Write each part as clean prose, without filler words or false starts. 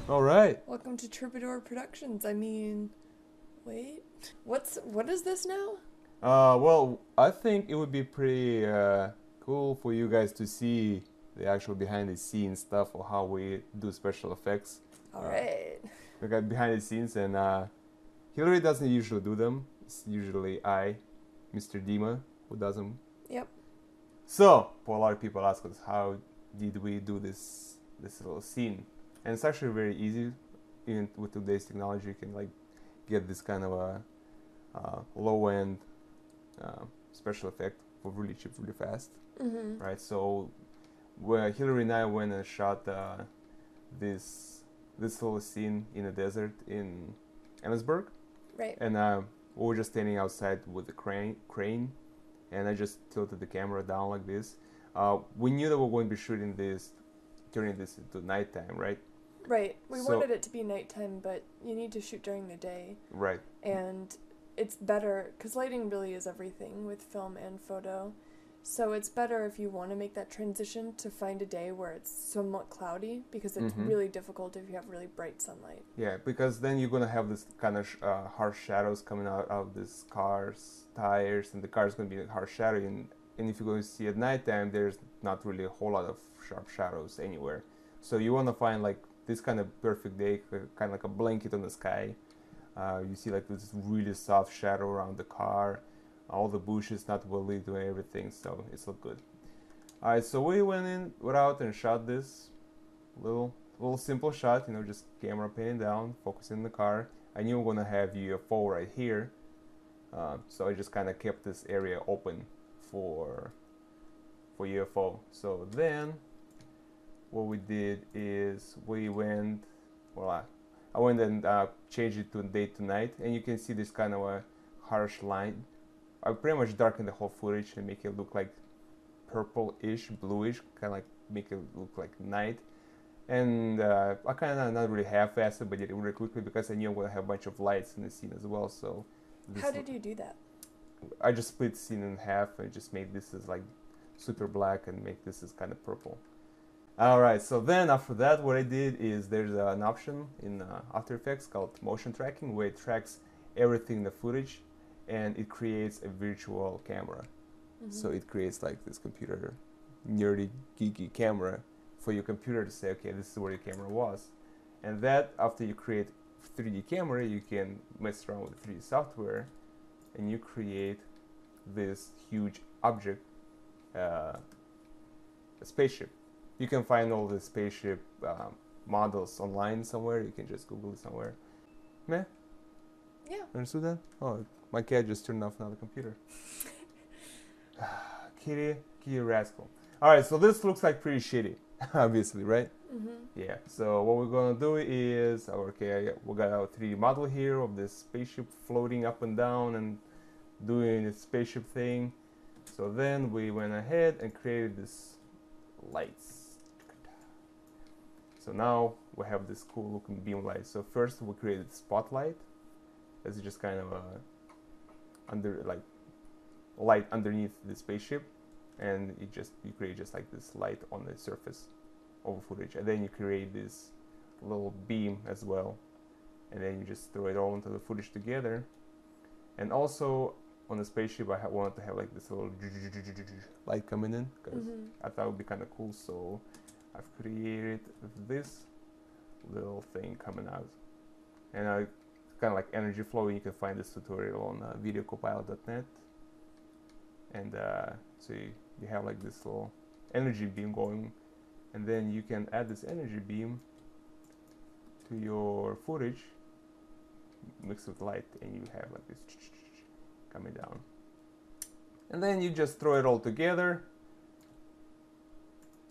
All right. Welcome to Troubadour Productions. I mean, wait, what is this now? Well, I think it would be pretty cool for you guys to see the actual behind the scenes stuff of how we do special effects. All Uh, right. we got behind the scenes, and Hillary doesn't usually do them. It's usually Mr. Dima, who does them. Yep. So, for a lot of people ask us, how did we do this little scene? And it's actually very easy. Even with today's technology, you can like get this kind of a low end special effect for really cheap, really fast, Mm-hmm. right? So, where Hillary and I went and shot this this little scene in the desert in Ellensburg, Right. and we were just standing outside with the crane, and I just tilted the camera down like this. We knew that we were going to be shooting this, turning this into nighttime, right? Right. We So wanted it to be nighttime, but you need to shoot during the day, right, and it's better because lighting really is everything with film and photo. So it's better if you want to make that transition to find a day where it's somewhat cloudy because it's mm-hmm. really difficult if you have really bright sunlight. Yeah, because then you're gonna have this kind of harsh shadows coming out of this car's tires, and the car's gonna be a harsh shadow. And if you're going to see at nighttime, there's not really a whole lot of sharp shadows anywhere. So you want to find like this kind of perfect day, kind of like a blanket on the sky. You see like this really soft shadow around the car, all the bushes not well lit and everything, so it's look good. All right, so we went out and shot this little simple shot, just camera panning down, focusing on the car. I knew we're gonna have UFO right here, so I just kind of kept this area open for UFO. So then, what we did is we went, well, I went and changed it to day to night, and you can see this kind of a harsh line. I pretty much darkened the whole footage and make it look like purple-ish, bluish, kind of like make it look like night. And I kind of not really half-assed it, but did it really quickly because I knew I'm gonna have a bunch of lights in the scene as well. So How did you do that? I just split the scene in half and just made this as like super black and make this as kind of purple. All right, so then after that, what I did is there's an option in After Effects called motion tracking, where it tracks everything in the footage, and it creates a virtual camera. Mm-hmm. So it creates like this computer nerdy geeky camera for your computer to say, okay, this is where your camera was. And that after you create 3D camera, you can mess around with 3D software, and you create this huge object, a spaceship. You can find all the spaceship models online somewhere. You can just Google it somewhere. Meh? Yeah. Understood that? Oh, my cat just turned off another computer. Kitty rascal. Alright, so this looks like pretty shitty, obviously, right? Mm-hmm. Yeah, so what we're gonna do is, okay, we got our 3D model here of this spaceship floating up and down and doing its spaceship thing. So then we went ahead and created this lights. So now we have this cool looking beam light. So first we created spotlight. That's just kind of a light underneath the spaceship, and you create just like this light on the surface of footage, and then you create this little beam as well, and then you just throw it all into the footage together. And also on the spaceship, I wanted to have like this little light coming in because I thought it would be kind of cool. So I've created this little thing coming out, and I kind of like energy flow. You can find this tutorial on videocopilot.net, and so you have like this little energy beam going, and then you can add this energy beam to your footage mixed with light, and you have like this coming down, and then you just throw it all together.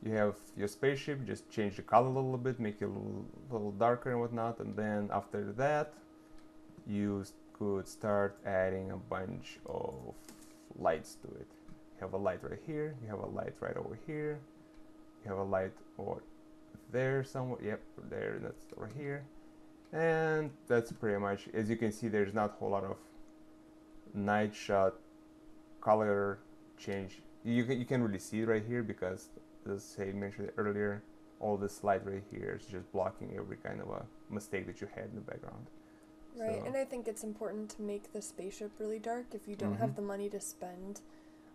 You have your spaceship, just change the color a little bit, make it a little darker and whatnot, and then after that you could start adding a bunch of lights to it. You have a light right here, you have a light right over here, you have a light over there somewhere, yep, there, that's over here, and that's pretty much, as you can see, there's not a whole lot of night shot color change. You can really see it right here because, as I mentioned earlier, all this light right here is just blocking every kind of a mistake that you had in the background. Right, So, and I think it's important to make the spaceship really dark if you don't have the money to spend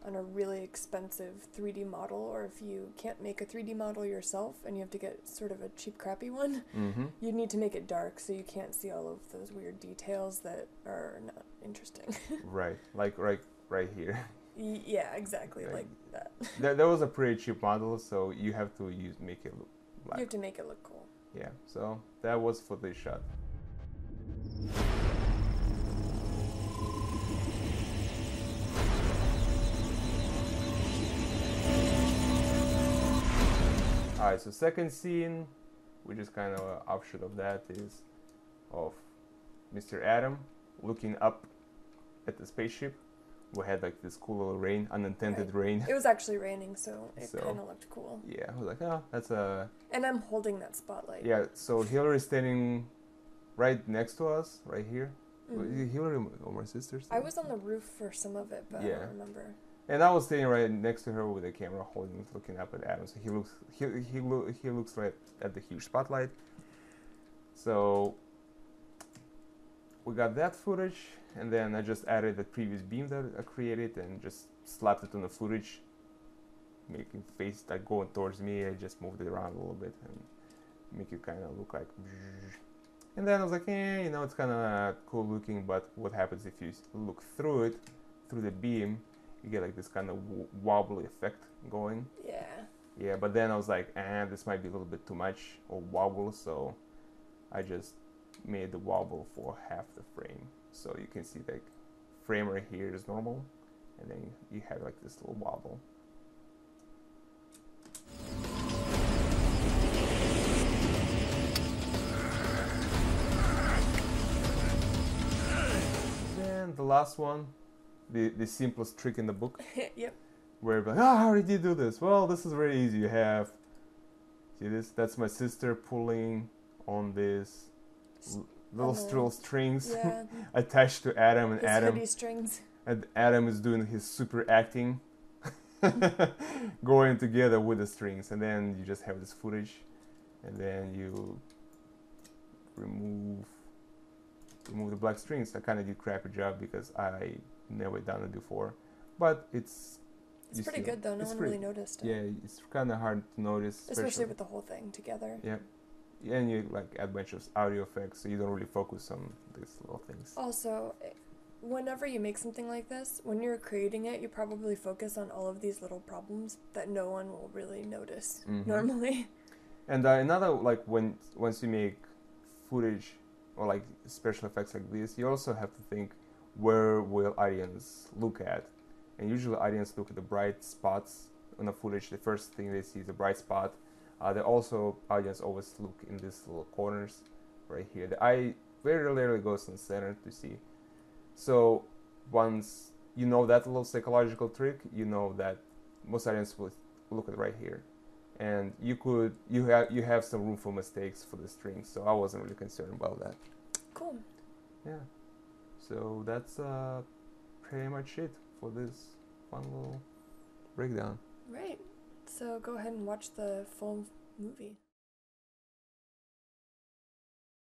on a really expensive 3D model, or if you can't make a 3D model yourself and you have to get sort of a cheap, crappy one, you need to make it dark so you can't see all of those weird details that are not interesting. right, like right here. Yeah, exactly, Right. like that. That was a pretty cheap model, so you have to make it look You like, have to make it look cool. yeah. So that was for this shot. Alright, so second scene, which is kind of an offshoot of that, is of Mr. Adam looking up at the spaceship. We had like this cool little rain, unintended rain. It was actually raining, so it So, kind of looked cool. Yeah, I was like, oh, that's a... And I'm holding that spotlight. Yeah, so Hillary's standing right next to us, right here. Was it Hillary or my sister? I was on the roof for some of it, but I don't remember. And I was standing right next to her with the camera, holding, looking up at Adam. So he looks right at the huge spotlight. So we got that footage, and then I just added the previous beam that I created and just slapped it on the footage, making face like going towards me. I just moved it around a little bit and make it kind of look like. And then I was like, you know, it's kind of cool looking, but what happens if you look through it, through the beam? You get like this kind of wobbly effect going. Yeah. Yeah, but then I was like, this might be a little bit too much or wobble, so I just made the wobble for half the frame. So you can see like frame right here is normal, and then you have like this little wobble. Then the last one, the simplest trick in the book. Yep. Where you're like, how did you do this? Well, this is very easy. You have, see this? That's my sister pulling on this little strings attached to Adam, and His strings. And Adam is doing his super acting, going together with the strings, and then you just have this footage, and then you remove the black strings. I kind of did a crappy job because I never done it before, but it's pretty good though. No one really noticed it. Yeah, it's kind of hard to notice, especially with the whole thing together. Yeah, and you like add a bunch of audio effects, so you don't really focus on these little things. Also, whenever you make something like this, when you're creating it, you probably focus on all of these little problems that no one will really notice normally. And another, like once you make footage or like special effects like this, you also have to think, where will audience look at? And usually audience look at the bright spots on the footage. The first thing they see is a bright spot. They also, audience always look in these little corners right here. The eye very rarely goes in the center to see. So once you know that little psychological trick, you know that most audience will look at right here. And you have some room for mistakes for the strings, so I wasn't really concerned about that. Cool. Yeah. So that's pretty much it for this fun little breakdown. Right. So go ahead and watch the full movie.